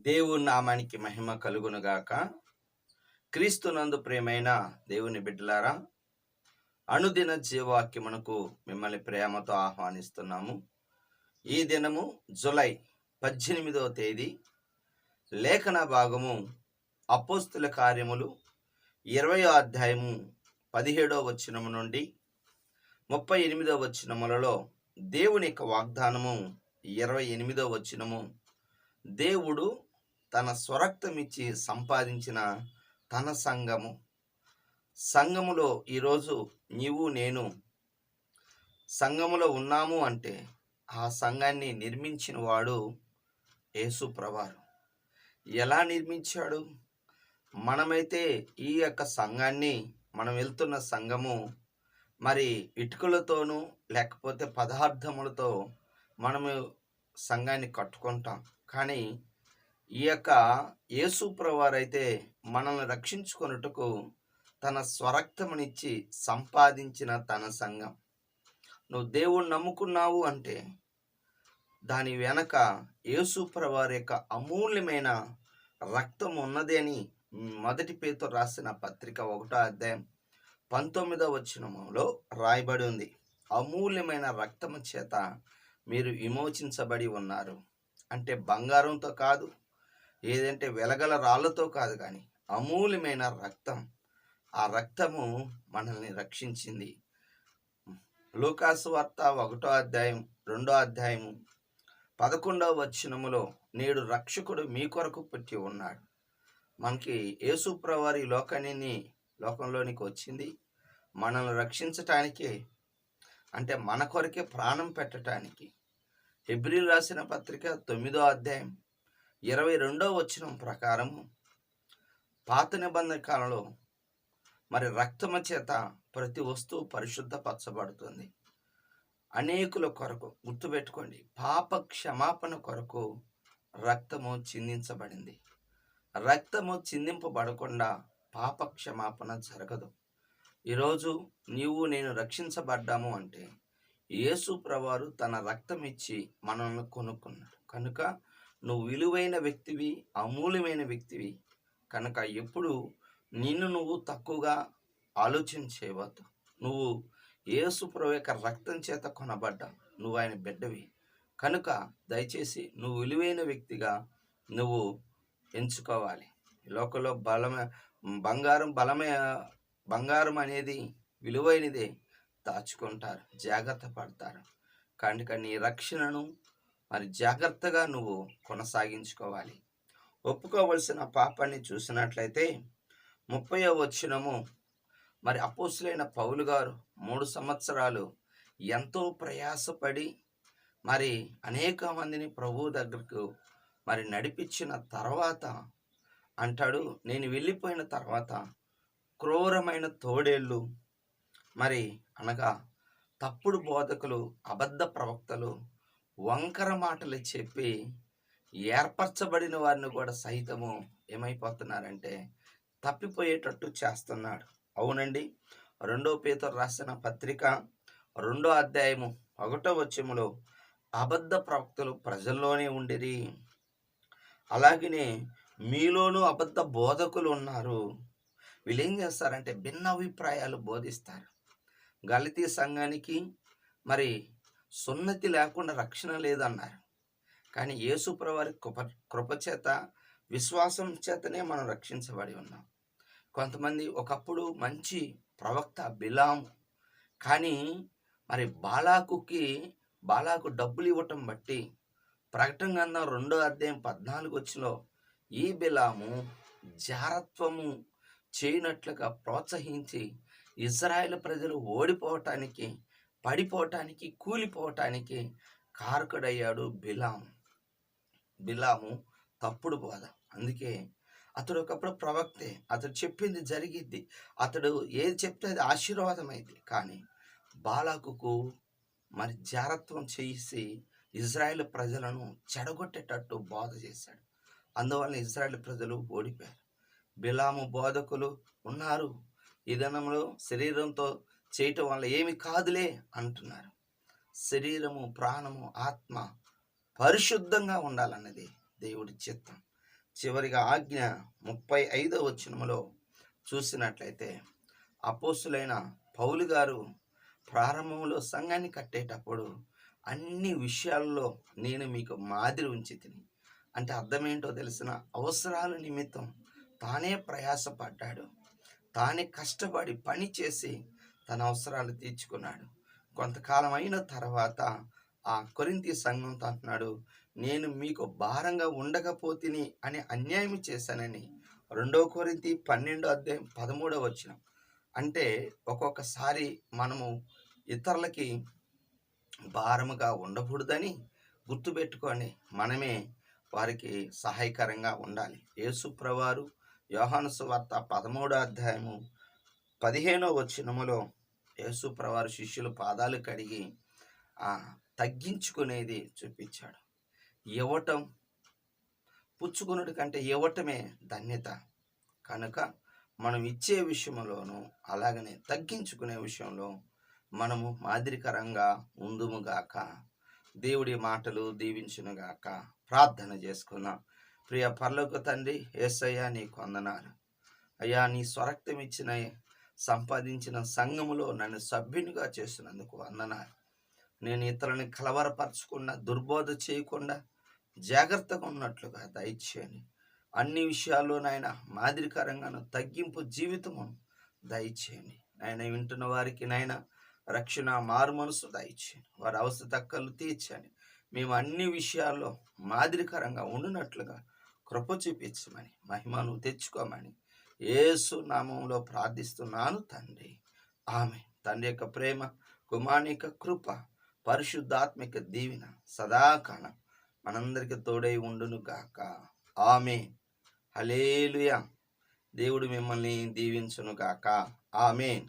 దేవుని నామానికి మహిమ కలుగునుగాక. క్రీస్తునందు ప్రియమైన దేవుని బిడ్డలారా, అనుదిన జీవవాక్యమునకు మిమ్మల్ని ప్రేమతో ఆహ్వానిస్తున్నాము. ఈ దినము జూలై 18వ తేదీ. లేఖన భాగము అపోస్తుల కార్యములు 20వ అధ్యాయము 17వ వచనము నుండి 38వ వచనములలో దేవుని యొక్క వాగ్దానము. 28వ వచనము, దేవుడు తన స్వరక్తమిచ్చి సంపాదించిన తన సంఘములో ఈరోజు నీవు నేను సంఘములో ఉన్నాము అంటే ఆ సంఘాన్ని నిర్మించిన వాడు యేసు ప్రభువారు. ఎలా నిర్మించాడు? మనమైతే ఈ యొక్క సంఘాన్ని, మనం వెళ్తున్న సంఘము మరి ఇటుకలతోనూ లేకపోతే పదార్థములతో మనము సంఘాన్ని కట్టుకుంటాం. కానీ ఈ యొక్క యేసు ప్రభువారైతే మనల్ని రక్షించుకొనుటకు తన స్వరక్తమునిచ్చి సంపాదించిన తన సంఘం. నువ్వు దేవుణ్ణి నమ్ముకున్నావు అంటే దాని వెనక యేసు ప్రభువారి యొక్క అమూల్యమైన రక్తం ఉన్నది అని మొదటి పేతురు రాసిన పత్రిక 1వ అధ్యాయం 19వ వచనములో రాయబడి ఉంది. అమూల్యమైన రక్తము చేత మీరు విమోచించబడి ఉన్నారు. అంటే బంగారంతో కాదు, ఏదంటే వెలగల రాళ్లతో కాదు, కానీ అమూల్యమైన రక్తం. ఆ రక్తము మనల్ని రక్షించింది. లూకాసు వార్త 1వ అధ్యాయం 2వ అధ్యాయము 11వ వచనములో, నేడు రక్షకుడు మీ కొరకు పుట్టి ఉన్నాడు. మనకి యేసు ప్రభువారు ఈ లోకంలోనికి వచ్చింది మనల్ని రక్షించటానికే, అంటే మన కొరకే ప్రాణం పెట్టడానికి. హెబ్రీయులు రాసిన పత్రిక 9వ అధ్యాయం 22వ వచనం ప్రకారము, పాత నిబంధన కాలంలో మరి రక్తము చేత ప్రతి వస్తువు పరిశుద్ధపరచబడుతుంది. అనేకుల కొరకు, గుర్తుపెట్టుకోండి, పాప క్షమాపణ కొరకు రక్తము చిందించబడింది. రక్తము చిందింపబడకుండా పాప క్షమాపణ జరగదు. ఈరోజు నీవు నేను రక్షించబడ్డాము అంటే యేసు ప్రభువారు తన రక్తం ఇచ్చి మనల్ని కొనుక్కున్నాడు. కనుక నువ్వు విలువైన వ్యక్తివి, అమూల్యమైన వ్యక్తివి. కనుక ఎప్పుడు నిన్ను నువ్వు తక్కువగా ఆలోచన చేయవద్దు. నువ్వు యేసు ప్రభు యొక్క రక్తం చేత కొనబడ్డా, నువ్వు ఆయన బిడ్డవి. కనుక దయచేసి నువ్వు విలువైన వ్యక్తిగా నువ్వు ఎంచుకోవాలి. ఈ లోకంలో బంగారం అనేది విలువైనదే, దాచుకుంటారు, జాగ్రత్త పడతారు. కనుక నీ రక్షణను మరి జాగ్రత్తగా నువ్వు కొనసాగించుకోవాలి. ఒప్పుకోవలసిన పాపాన్ని చూసినట్లయితే 30వ వచనము, మరి అపోస్తులైన పౌలు గారు 3 సంవత్సరాలు ఎంతో ప్రయాసపడి మరి అనేక మందిని ప్రభువు దగ్గరకు మరి నడిపించిన తర్వాత అంటాడు, నేను వెళ్ళిపోయిన తర్వాత క్రూరమైన తోడేళ్ళు, మరి అనగా తప్పుడు బోధకులు, అబద్ధ ప్రవక్తలు వంకర మాటలు చెప్పి ఏర్పరచబడిన వారిని కూడా సైతము ఏమైపోతున్నారంటే తప్పిపోయేటట్టు చేస్తున్నాడు. అవునండి, 2వ పేతురు రాసిన పత్రిక 2వ అధ్యాయము 1వ వచనములో, అబద్ధ ప్రవక్తలు ప్రజల్లోనే ఉండిరి, అలాగనే మీలోనూ అబద్ధ బోధకులు ఉన్నారు. వీళ్ళు ఏం చేస్తారంటే భిన్న అభిప్రాయాలు బోధిస్తారు. గలతీ సంఘానికి మరి సున్నతి లేకుండా రక్షణ లేదన్నారు. కానీ యేసు ప్రభువారి కృపచేత, విశ్వాసం చేతనే మనం రక్షించబడి ఉన్నాం. కొంతమంది ఒకప్పుడు మంచి ప్రవక్త బిలాము, కానీ మరి బాలాకు డబ్బులు ఇవ్వటం బట్టి ప్రకటన గ్రంథం 2వ అధ్యాయం 14వ వచనంలో ఈ బిలాము జారత్వము చేయనట్లుగా ప్రోత్సహించి ఇశ్రాయేలు ప్రజలు ఓడిపోవటానికి, పడిపోవటానికి, కూలిపోవటానికి కారకుడయ్యాడు బిలాము తప్పుడు బోధ. అందుకే అతడు ఒకప్పుడు ప్రవక్తే, అతడు చెప్పింది జరిగిద్ది, అతడు ఏది చెప్తే అది ఆశీర్వాదం అయింది. కానీ బాలాకుకు మరి జారత్వం చేసి ఇజ్రాయేల్ ప్రజలను చెడగొట్టేటట్టు బోధ చేశాడు. అందువల్ల ఇజ్రాయేల్ ప్రజలు ఓడిపోయారు. బిలాము బోధకులు ఉన్నారు, ఈ దినంలో శరీరంతో చేయటం వల్ల ఏమి కాదులే అంటున్నారు. శరీరము, ప్రాణము, ఆత్మ పరిశుద్ధంగా ఉండాలన్నది దేవుడి చిత్తం. చివరిగా ఆజ్ఞ 35వ వచనములో చూసినట్లయితే అపోస్తులైన పౌలు గారు ప్రారంభంలో సంఘాన్ని కట్టేటప్పుడు అన్ని విషయాల్లో నేను మీకు మాదిరి ఉంచి తిని, అంటే అర్థమేంటో తెలిసిన అవసరాల నిమిత్తం తానే ప్రయాసపడ్డాడు, తానే కష్టపడి పని చేసి తన అవసరాలు తీర్చుకున్నాడు. కొంతకాలం అయిన తర్వాత ఆ కొరింథీ సంఘంతో అంటున్నాడు, నేను మీకు భారంగా ఉండకపోతిని అని అన్యాయం చేశానని. 2 కొరింథీ 12:13 అంటే ఒక్కొక్కసారి మనము ఇతరులకి భారముగా ఉండకూడదని గుర్తుపెట్టుకోండి. మనమే వారికి సహాయకరంగా ఉండాలి. యేసు ప్రభువారు యోహాను సువార్త 13:15 యేసు ప్రభువారు శిష్యుల పాదాలు కడిగి తగ్గించుకునేది చూపించాడు. ఇవ్వటం పుచ్చుకునుడి కంటే ఇవ్వటమే ధన్యత. కనుక మనం ఇచ్చే విషయంలోనూ అలాగనే తగ్గించుకునే విషయంలో మనము మాదిరికరంగా ఉందుముగాక. దేవుడి మాటలు దీవించునుగాక. ప్రార్థన చేసుకుందాం. ప్రియ పరలోక తండ్రి, యేసయ్యా నీకు వందనాలు. అయ్యా, నీ స్వరక్తం ఇచ్చిన సంపాదించిన సంఘములో నన్ను సభ్యునిగా చేస్తున్నందుకు వందనాలు. నేను ఇతరులని కలవరపరచకుండా, దుర్బోధ చేయకుండా జాగ్రత్తగా ఉన్నట్లుగా దయచేయండి. అన్ని విషయాల్లో నాయన మాదిరికరంగాను తగ్గింపు జీవితము దయచేయండి. నాయన వింటున్న వారికి నాయన రక్షణ, మారు మనసు దయచేయండి. వారి అవసరతక్కలు తీర్చండి. మేము అన్ని విషయాల్లో మాదిరికరంగా ఉండినట్లుగా కృప చూపించమని, మహిమను తెచ్చుకోమని యేసు నామంలో ప్రార్థిస్తున్నాను తండ్రి. ఆమె తండ్రి యొక్క ప్రేమ, కుమారుని యొక్క కృప, పరిశుద్ధాత్మిక దీవెన సదాకాలం మనందరికి తోడై ఉండును గాక. ఆమేన్. హల్లెలూయా. దేవుడు మిమ్మల్ని దీవించును గాక. ఆమేన్.